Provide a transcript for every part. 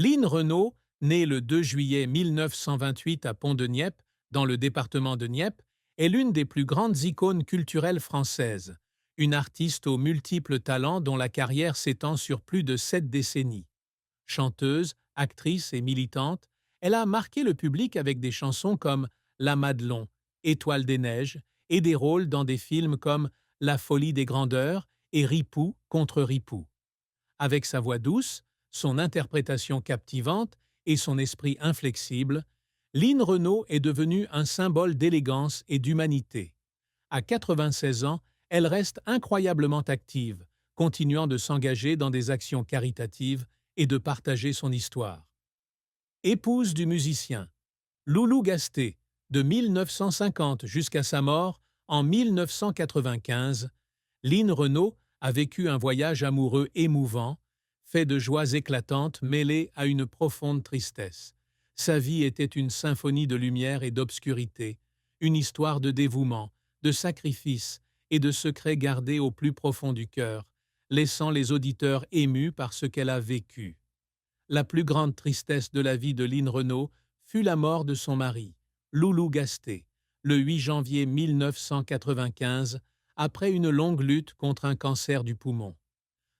Lynn Renault, née le 2 juillet 1928 à Pont-de-Nieppe, dans le département de Nieppe, est l'une des plus grandes icônes culturelles françaises, une artiste aux multiples talents dont la carrière s'étend sur plus de 7 décennies. Chanteuse, actrice et militante, elle a marqué le public avec des chansons comme La Madelon, Étoile des neiges et des rôles dans des films comme La folie des grandeurs et Ripou contre Ripou. Avec sa voix douce, son interprétation captivante et son esprit inflexible, Lynn Renault est devenue un symbole d'élégance et d'humanité. À 96 ans, elle reste incroyablement active, continuant de s'engager dans des actions caritatives et de partager son histoire. Épouse du musicien, Loulou Gasté, de 1950 jusqu'à sa mort en 1995, Lynn Renault a vécu un voyage amoureux émouvant, fait de joies éclatantes mêlées à une profonde tristesse. Sa vie était une symphonie de lumière et d'obscurité, une histoire de dévouement, de sacrifice et de secrets gardés au plus profond du cœur, laissant les auditeurs émus par ce qu'elle a vécu. La plus grande tristesse de la vie de Lynn Renault fut la mort de son mari, Loulou Gasté, le 8 janvier 1995, après une longue lutte contre un cancer du poumon.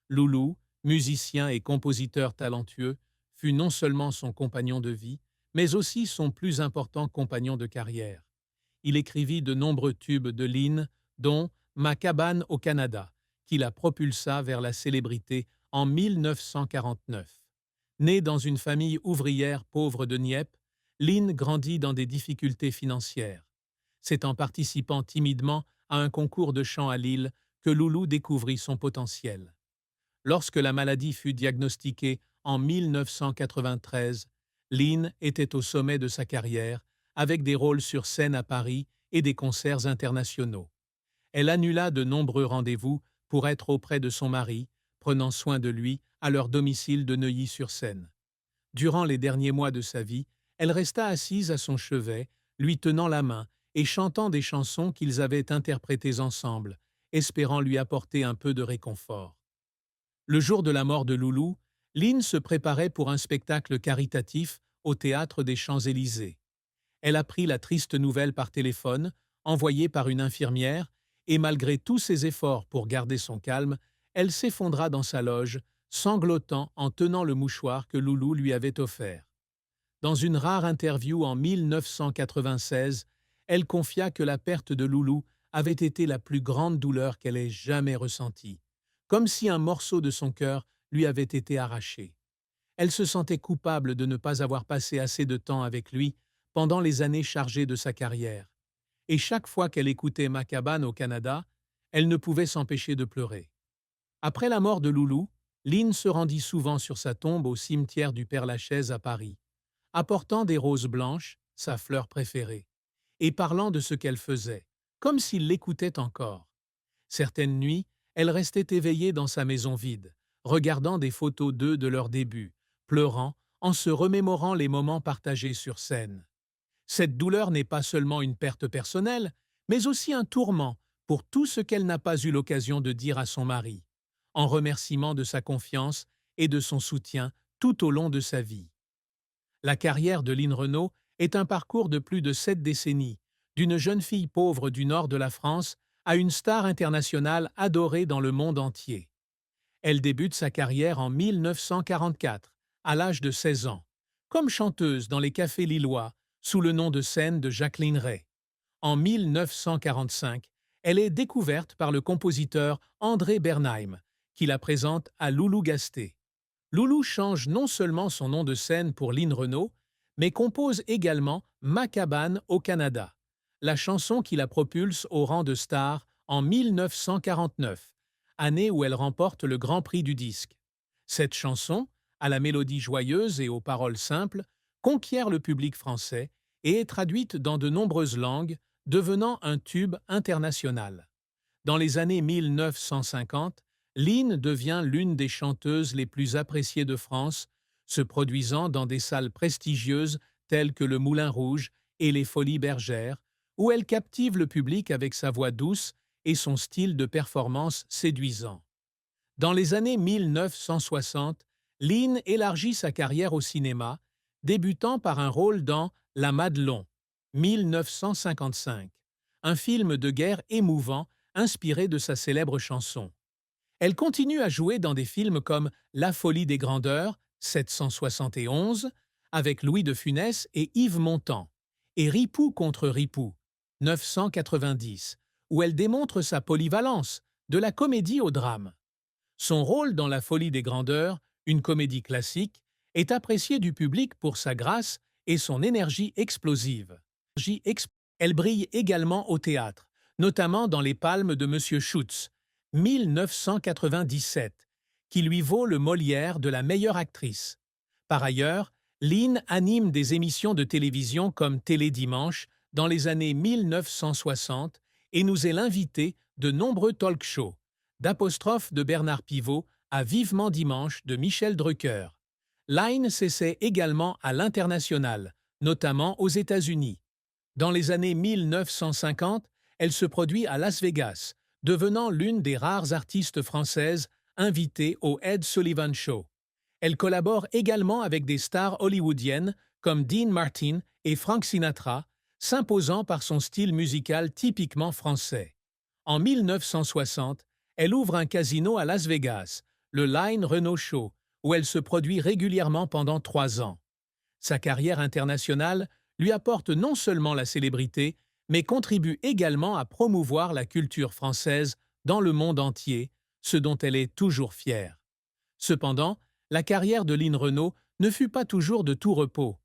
Loulou, musicien et compositeur talentueux, fut non seulement son compagnon de vie, mais aussi son plus important compagnon de carrière. Il écrivit de nombreux tubes de Lynn, dont Ma cabane au Canada, qui la propulsa vers la célébrité en 1949. Née dans une famille ouvrière pauvre de Nieppe, Lynn grandit dans des difficultés financières. C'est en participant timidement à un concours de chant à Lille que Loulou découvrit son potentiel. Lorsque la maladie fut diagnostiquée en 1993, Lynn était au sommet de sa carrière, avec des rôles sur scène à Paris et des concerts internationaux. Elle annula de nombreux rendez-vous pour être auprès de son mari, prenant soin de lui à leur domicile de Neuilly-sur-Seine. Durant les derniers mois de sa vie, elle resta assise à son chevet, lui tenant la main et chantant des chansons qu'ils avaient interprétées ensemble, espérant lui apporter un peu de réconfort. Le jour de la mort de Loulou, Lynn se préparait pour un spectacle caritatif au théâtre des Champs-Élysées. Elle apprit la triste nouvelle par téléphone, envoyée par une infirmière, et malgré tous ses efforts pour garder son calme, elle s'effondra dans sa loge, sanglotant en tenant le mouchoir que Loulou lui avait offert. Dans une rare interview en 1996, elle confia que la perte de Loulou avait été la plus grande douleur qu'elle ait jamais ressentie, comme si un morceau de son cœur lui avait été arraché. Elle se sentait coupable de ne pas avoir passé assez de temps avec lui pendant les années chargées de sa carrière. Et chaque fois qu'elle écoutait Ma cabane au Canada, elle ne pouvait s'empêcher de pleurer. Après la mort de Loulou, Lynn se rendit souvent sur sa tombe au cimetière du Père-Lachaise à Paris, apportant des roses blanches, sa fleur préférée, et parlant de ce qu'elle faisait, comme s'il l'écoutait encore. Certaines nuits, elle restait éveillée dans sa maison vide, regardant des photos d'eux de leur début, pleurant, en se remémorant les moments partagés sur scène. Cette douleur n'est pas seulement une perte personnelle, mais aussi un tourment pour tout ce qu'elle n'a pas eu l'occasion de dire à son mari, en remerciement de sa confiance et de son soutien tout au long de sa vie. La carrière de Lynn Renault est un parcours de plus de 7 décennies, d'une jeune fille pauvre du nord de la France à une star internationale adorée dans le monde entier. Elle débute sa carrière en 1944, à l'âge de 16 ans, comme chanteuse dans les cafés lillois, sous le nom de scène de Jacqueline Ray. En 1945, elle est découverte par le compositeur André Bernheim, qui la présente à Loulou Gasté. Loulou change non seulement son nom de scène pour Lynn Renault, mais compose également Ma cabane au Canada, la chanson qui la propulse au rang de star en 1949, année où elle remporte le Grand Prix du disque. Cette chanson, à la mélodie joyeuse et aux paroles simples, conquiert le public français et est traduite dans de nombreuses langues, devenant un tube international. Dans les années 1950, Lynn devient l'une des chanteuses les plus appréciées de France, se produisant dans des salles prestigieuses telles que le Moulin Rouge et les Folies Bergères, où elle captive le public avec sa voix douce et son style de performance séduisant. Dans les années 1960, Lynn élargit sa carrière au cinéma, débutant par un rôle dans La Madelon, 1955, un film de guerre émouvant inspiré de sa célèbre chanson. Elle continue à jouer dans des films comme La folie des grandeurs, 771, avec Louis de Funès et Yves Montand, et Ripou contre Ripou, 990, où elle démontre sa polyvalence, de la comédie au drame. Son rôle dans La folie des grandeurs, une comédie classique, est apprécié du public pour sa grâce et son énergie explosive. Elle brille également au théâtre, notamment dans Les Palmes de Monsieur Schutz, 1997, qui lui vaut le Molière de la meilleure actrice. Par ailleurs, Lynn anime des émissions de télévision comme Télé Dimanche dans les années 1960 et nous est l'invitée de nombreux talk-shows, d'Apostrophe de Bernard Pivot à Vivement Dimanche de Michel Drucker. Lynn s'essaie également à l'international, notamment aux États-Unis. Dans les années 1950, elle se produit à Las Vegas, devenant l'une des rares artistes françaises invitées au Ed Sullivan Show. Elle collabore également avec des stars hollywoodiennes comme Dean Martin et Frank Sinatra, s'imposant par son style musical typiquement français. En 1960, elle ouvre un casino à Las Vegas, le Lynn Renault Show, où elle se produit régulièrement pendant 3 ans. Sa carrière internationale lui apporte non seulement la célébrité, mais contribue également à promouvoir la culture française dans le monde entier, ce dont elle est toujours fière. Cependant, la carrière de Lynn Renault ne fut pas toujours de tout repos.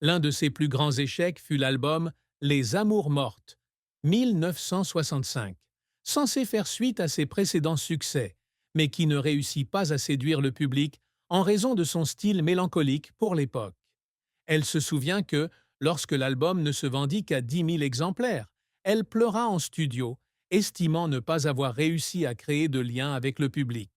L'un de ses plus grands échecs fut l'album Les Amours mortes, 1965, censé faire suite à ses précédents succès, mais qui ne réussit pas à séduire le public en raison de son style mélancolique pour l'époque. Elle se souvient que, lorsque l'album ne se vendit qu'à 10 000 exemplaires, elle pleura en studio, estimant ne pas avoir réussi à créer de lien avec le public.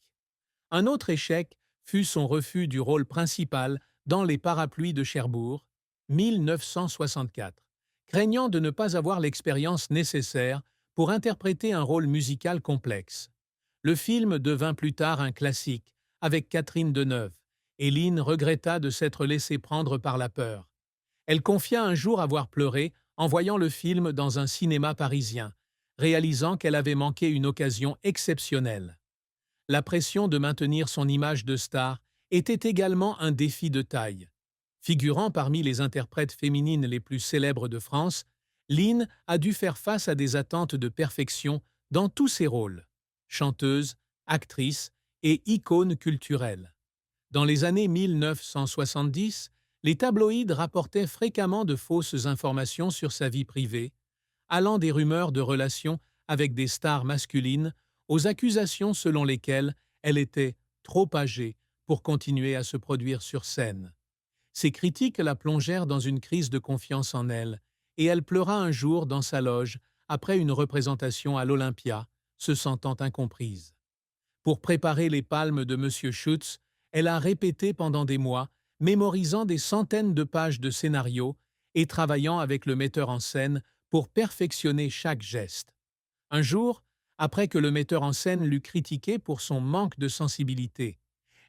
Un autre échec fut son refus du rôle principal dans Les Parapluies de Cherbourg, 1964, craignant de ne pas avoir l'expérience nécessaire pour interpréter un rôle musical complexe. Le film devint plus tard un classique, avec Catherine Deneuve, et Lynn regretta de s'être laissée prendre par la peur. Elle confia un jour avoir pleuré en voyant le film dans un cinéma parisien, réalisant qu'elle avait manqué une occasion exceptionnelle. La pression de maintenir son image de star était également un défi de taille. Figurant parmi les interprètes féminines les plus célèbres de France, Lynn a dû faire face à des attentes de perfection dans tous ses rôles, chanteuse, actrice et icône culturelle. Dans les années 1970, les tabloïds rapportaient fréquemment de fausses informations sur sa vie privée, allant des rumeurs de relations avec des stars masculines aux accusations selon lesquelles elle était trop âgée pour continuer à se produire sur scène. Ces critiques la plongèrent dans une crise de confiance en elle, et elle pleura un jour dans sa loge après une représentation à l'Olympia, se sentant incomprise. Pour préparer les Palmes de Monsieur Schutz, elle a répété pendant des mois, mémorisant des centaines de pages de scénario et travaillant avec le metteur en scène pour perfectionner chaque geste. Un jour, après que le metteur en scène l'eut critiquée pour son manque de sensibilité,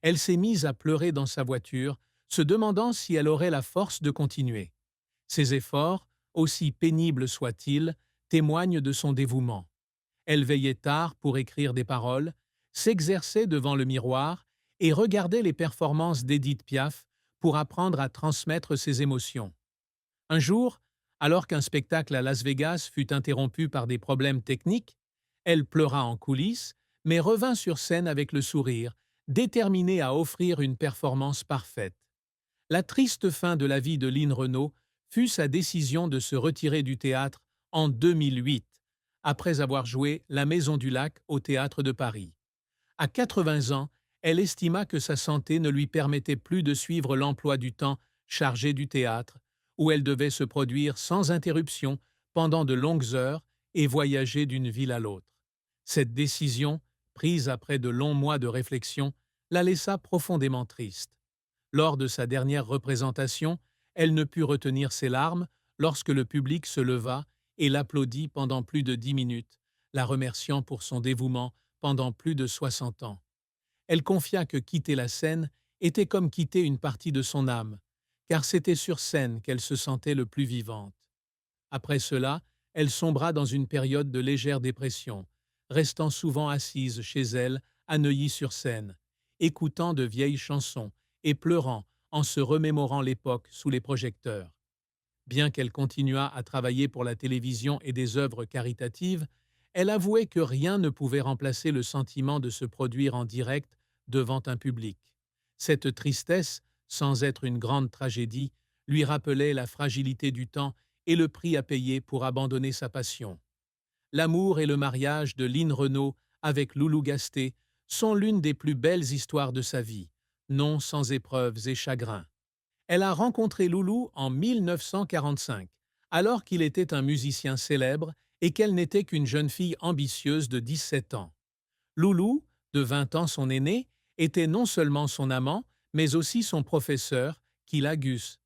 elle s'est mise à pleurer dans sa voiture, se demandant si elle aurait la force de continuer. Ses efforts, aussi pénibles soient-ils, témoignent de son dévouement. Elle veillait tard pour écrire des paroles, s'exerçait devant le miroir et regardait les performances d'Édith Piaf pour apprendre à transmettre ses émotions. Un jour, alors qu'un spectacle à Las Vegas fut interrompu par des problèmes techniques, elle pleura en coulisses, mais revint sur scène avec le sourire, déterminée à offrir une performance parfaite. La triste fin de la vie de Lynn Renault fut sa décision de se retirer du théâtre en 2008, après avoir joué La Maison du Lac au Théâtre de Paris. À 80 ans, elle estima que sa santé ne lui permettait plus de suivre l'emploi du temps chargé du théâtre, où elle devait se produire sans interruption pendant de longues heures et voyager d'une ville à l'autre. Cette décision, prise après de longs mois de réflexion, la laissa profondément triste. Lors de sa dernière représentation, elle ne put retenir ses larmes lorsque le public se leva et l'applaudit pendant plus de 10 minutes, la remerciant pour son dévouement pendant plus de 60 ans. Elle confia que quitter la scène était comme quitter une partie de son âme, car c'était sur scène qu'elle se sentait le plus vivante. Après cela, elle sombra dans une période de légère dépression, restant souvent assise chez elle à Neuilly-sur-Seine, écoutant de vieilles chansons et pleurant en se remémorant l'époque sous les projecteurs. Bien qu'elle continuât à travailler pour la télévision et des œuvres caritatives, elle avouait que rien ne pouvait remplacer le sentiment de se produire en direct devant un public. Cette tristesse, sans être une grande tragédie, lui rappelait la fragilité du temps et le prix à payer pour abandonner sa passion. L'amour et le mariage de Line Renaud avec Loulou Gasté sont l'une des plus belles histoires de sa vie, non sans épreuves et chagrins. Elle a rencontré Loulou en 1945, alors qu'il était un musicien célèbre et qu'elle n'était qu'une jeune fille ambitieuse de 17 ans. Loulou, de 20 ans son aîné, était non seulement son amant, mais aussi son professeur, qu'il Gus,